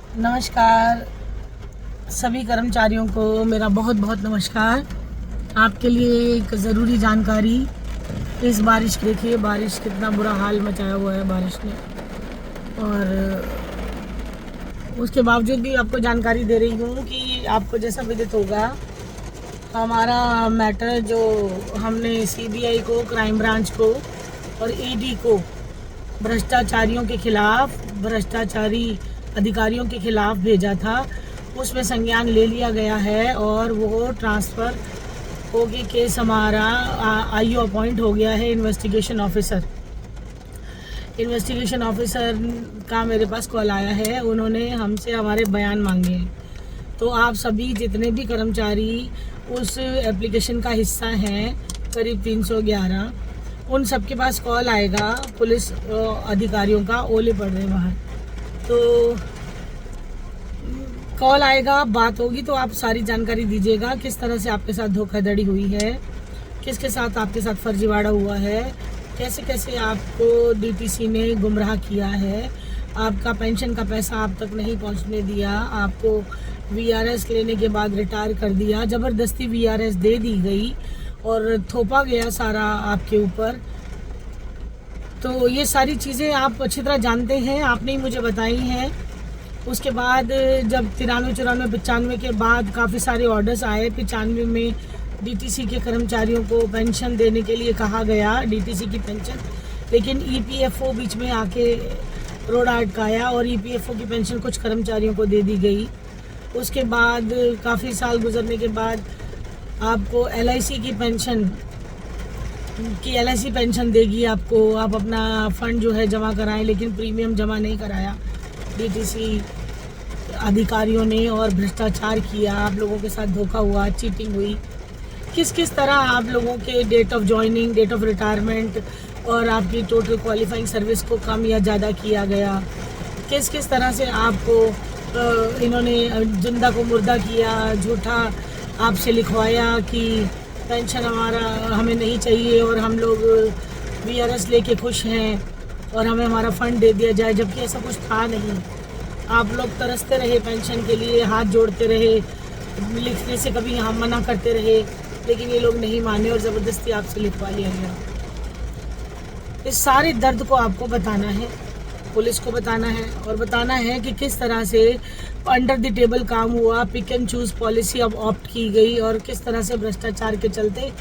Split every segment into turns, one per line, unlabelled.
नमस्कार सभी कर्मचारियों को मेरा बहुत बहुत नमस्कार। आपके लिए एक ज़रूरी जानकारी। इस बारिश देखिए, बारिश कितना बुरा हाल मचाया हुआ है बारिश ने, और उसके बावजूद भी आपको जानकारी दे रही हूँ कि आपको जैसा विदित होगा, हमारा मैटर जो हमने सीबीआई को, क्राइम ब्रांच को और ईडी को भ्रष्टाचारियों के खिलाफ, भ्रष्टाचारी अधिकारियों के खिलाफ भेजा था, उसमें संज्ञान ले लिया गया है और वो ट्रांसफ़र होगी। केस हमारा आईओ अपॉइंट हो गया है इन्वेस्टिगेशन ऑफिसर। इन्वेस्टिगेशन ऑफिसर का मेरे पास कॉल आया है, उन्होंने हमसे हमारे बयान मांगे हैं। तो आप सभी जितने भी कर्मचारी उस एप्लीकेशन का हिस्सा हैं, करीब 311, उन सबके पास कॉल आएगा पुलिस अधिकारियों का। ओले पड़ रहे हैं बाहर, तो कॉल आएगा, बात होगी, तो आप सारी जानकारी दीजिएगा किस तरह से आपके साथ धोखाधड़ी हुई है, किसके साथ आपके साथ फर्जीवाड़ा हुआ है, कैसे कैसे आपको डीटीसी ने गुमराह किया है, आपका पेंशन का पैसा आप तक नहीं पहुंचने दिया, आपको वीआरएस लेने के बाद रिटायर कर दिया, ज़बरदस्ती वीआरएस दे दी गई और थोपा गया सारा आपके ऊपर। तो ये सारी चीज़ें आप अच्छी तरह जानते हैं, आपने ही मुझे बताई हैं। उसके बाद जब 93, 94, 95 के बाद काफ़ी सारे ऑर्डर्स आए, 95 में डीटीसी के कर्मचारियों को पेंशन देने के लिए कहा गया, डीटीसी की पेंशन, लेकिन ईपीएफओ बीच में आके रोड़ा अटकाया और ईपीएफओ की पेंशन कुछ कर्मचारियों को दे दी गई। उसके बाद काफ़ी साल गुजरने के बाद आपको एलआईसी की पेंशन देगी आपको। आप अपना फ़ंड जो है जमा कराएं, लेकिन प्रीमियम जमा नहीं कराया डीटीसी अधिकारियों ने और भ्रष्टाचार किया, आप लोगों के साथ धोखा हुआ, चीटिंग हुई। किस किस तरह आप लोगों के date of joining, date of retirement और आपकी टोटल क्वालिफाइंग सर्विस को कम या ज़्यादा किया गया, किस किस तरह से आपको इन्होंने जिंदा को मुर्दा किया, झूठा आपसे लिखवाया कि पेंशन हमें नहीं चाहिए और हम लोग वीआरएस लेके खुश हैं और हमें हमारा फ़ंड दे दिया जाए, जबकि ऐसा कुछ था नहीं। आप लोग तरसते रहे पेंशन के लिए, हाथ जोड़ते रहे, लिखने से कभी हम मना करते रहे, लेकिन ये लोग नहीं माने और ज़बरदस्ती आपसे लिखवा लिया गया। इस सारे दर्द को आपको बताना है, पुलिस को बताना है और बताना है कि किस तरह से अंडर द टेबल काम हुआ, पिक एंड चूज़ पॉलिसी अब ऑप्ट की गई और किस तरह से भ्रष्टाचार के चलते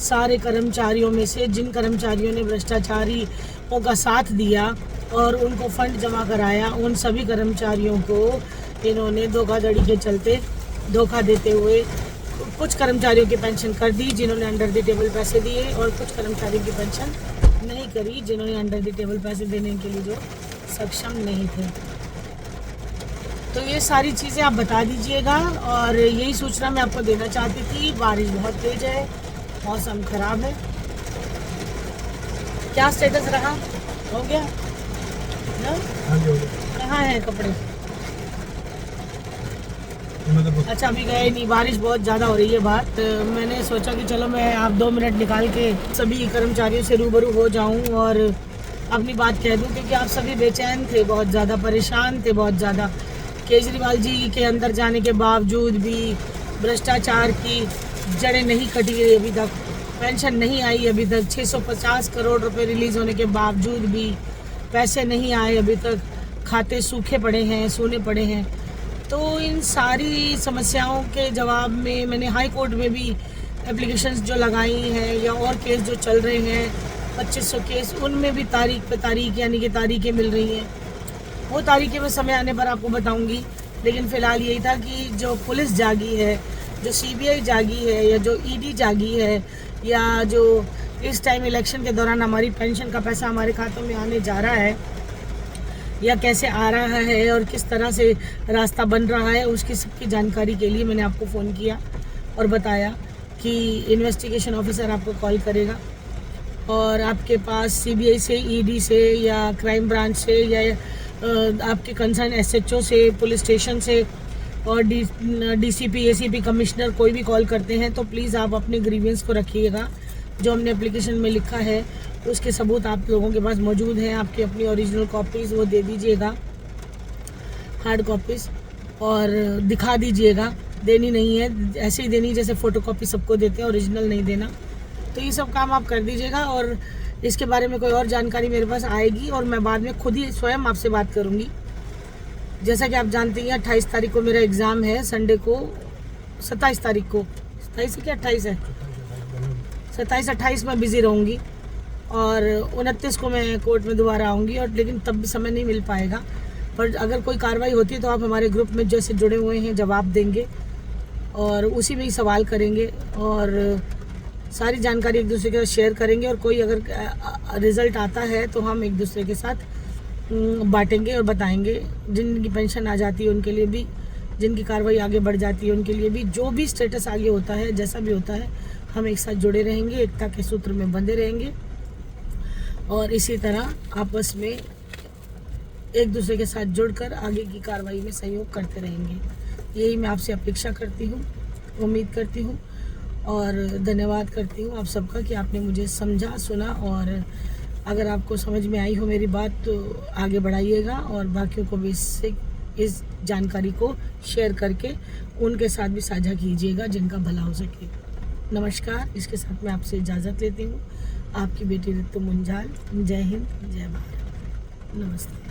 सारे कर्मचारियों में से जिन कर्मचारियों ने भ्रष्टाचारियों का साथ दिया और उनको फंड जमा कराया, उन सभी कर्मचारियों को इन्होंने धोखाधड़ी के चलते धोखा देते हुए कुछ कर्मचारियों की पेंशन कर दी जिन्होंने अंडर द टेबल पैसे दिए, और कुछ कर्मचारियों की पेंशन नहीं करी जिन्होंने अंडर द टेबल पैसे देने के लिए जो सक्षम नहीं थे। तो ये सारी चीज़ें आप बता दीजिएगा और यही सूचना मैं आपको देना चाहती थी। बारिश बहुत तेज है, मौसम खराब है। क्या स्टेटस रहा? हो गया ना? कहाँ है कपड़े? अच्छा, अभी गए नहीं, बारिश बहुत ज़्यादा हो रही है बाहर। तो मैंने सोचा कि चलो मैं आप 2 मिनट निकाल के सभी कर्मचारियों से रूबरू हो जाऊं और अपनी बात कह दूं, क्योंकि आप सभी बेचैन थे, बहुत ज़्यादा परेशान थे, बहुत ज़्यादा। केजरीवाल जी के अंदर जाने के बावजूद भी भ्रष्टाचार की जड़ें नहीं कटी है अभी तक, पेंशन नहीं आई अभी तक, 650 करोड़ रुपए रिलीज़ होने के बावजूद भी पैसे नहीं आए अभी तक, खाते सूखे पड़े हैं, सूने पड़े हैं। तो इन सारी समस्याओं के जवाब में मैंने हाई कोर्ट में भी एप्लीकेशंस जो लगाई हैं या और केस जो चल रहे हैं 2500 केस, उनमें भी तारीख पे तारीख यानी कि तारीखें मिल रही हैं। वो तारीखें मैं समय आने पर आपको बताऊंगी, लेकिन फ़िलहाल यही था कि जो पुलिस जागी है, जो सीबीआई जागी है या जो ईडी जागी है, या जो इस टाइम इलेक्शन के दौरान हमारी पेंशन का पैसा हमारे खातों में आने जा रहा है या कैसे आ रहा है और किस तरह से रास्ता बन रहा है, उसकी सबकी जानकारी के लिए मैंने आपको फ़ोन किया और बताया कि इन्वेस्टिगेशन ऑफिसर आपको कॉल करेगा और आपके पास सीबीआई से, ईडी से या क्राइम ब्रांच से या आपके कंसर्न एसएचओ से, पुलिस स्टेशन से और डीसीपी, एसीपी, कमिश्नर कोई भी कॉल करते हैं तो प्लीज़ आप अपने ग्रीवेंस को रखिएगा। जो हमने एप्लीकेशन में लिखा है उसके सबूत आप लोगों के पास मौजूद हैं, आपकी अपनी ओरिजिनल कॉपीज़ वो दे दीजिएगा। हार्ड कॉपीज़ और दिखा दीजिएगा। देनी नहीं है, ऐसे ही देनी जैसे फ़ोटोकॉपी सबको देते हैं, ओरिजिनल नहीं देना। तो ये सब काम आप कर दीजिएगा और इसके बारे में कोई और जानकारी मेरे पास आएगी और मैं बाद में खुद ही स्वयं आपसे बात करूँगी। जैसा कि आप जानते हैं 28 तारीख को मेरा एग्ज़ाम है, संडे को 27 तारीख को, 27 है क्या 28 है, 27-28 में बिज़ी रहूँगी और 29 को मैं कोर्ट में दोबारा आऊँगी और लेकिन तब भी समय नहीं मिल पाएगा। पर अगर कोई कार्रवाई होती है तो आप हमारे ग्रुप में जैसे जुड़े हुए हैं जवाब देंगे और उसी में ही सवाल करेंगे और सारी जानकारी एक दूसरे के साथ शेयर करेंगे और कोई अगर रिज़ल्ट आता है तो हम एक दूसरे के साथ बांटेंगे और बताएंगे। जिनकी पेंशन आ जाती है उनके लिए भी, जिनकी कार्रवाई आगे बढ़ जाती है उनके लिए भी, जो भी स्टेटस आगे होता है जैसा भी होता है हम एक साथ जुड़े रहेंगे, एकता के सूत्र में बंधे रहेंगे और इसी तरह आपस में एक दूसरे के साथ जुड़कर आगे की कार्रवाई में सहयोग करते रहेंगे। यही मैं आपसे अपेक्षा करती हूँ, उम्मीद करती हूँ और धन्यवाद करती हूँ आप सबका कि आपने मुझे समझा, सुना और अगर आपको समझ में आई हो मेरी बात तो आगे बढ़ाइएगा और बाकियों को भी इस जानकारी को शेयर करके उनके साथ भी साझा कीजिएगा जिनका भला हो सके। नमस्कार, इसके साथ मैं आपसे इजाज़त लेती हूँ। आपकी बेटी ऋतु मुंजाल। जय हिंद, जय भारत। नमस्ते।